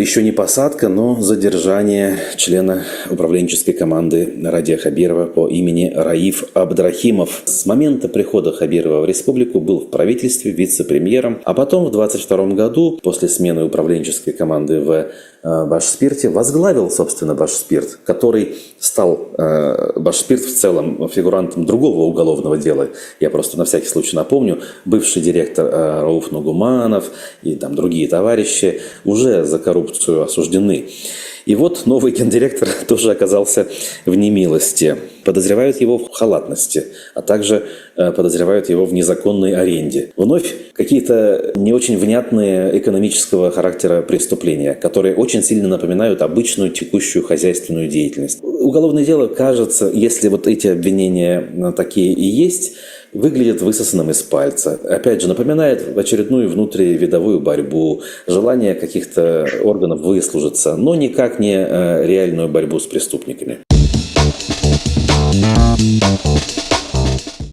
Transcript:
еще не посадка, но задержание члена управленческой команды Радия Хабирова по имени Раиф Абдрахимов. С момента прихода Хабирова в республику был в правительстве вице-премьером, а потом в 2022 году, после смены управленческой команды в Башспирте, возглавил, собственно, Башспирт, который стал Башспирт в целом фигурантом другого уголовного дела. Я просто на всякий случай напомню, бывший директор Рауф Нугуманов и там другие товарищи уже за коррупцию осуждены. И вот новый гендиректор тоже оказался в немилости. Подозревают его в халатности, а также подозревают его в незаконной аренде. Вновь какие-то не очень внятные экономического характера преступления, которые очень сильно напоминают обычную текущую хозяйственную деятельность. Уголовное дело, кажется, если вот эти обвинения такие и есть, выглядит высосанным из пальца. Опять же, напоминает очередную внутривидовую борьбу, желание каких-то органов выслужиться, но никак не реальную борьбу с преступниками.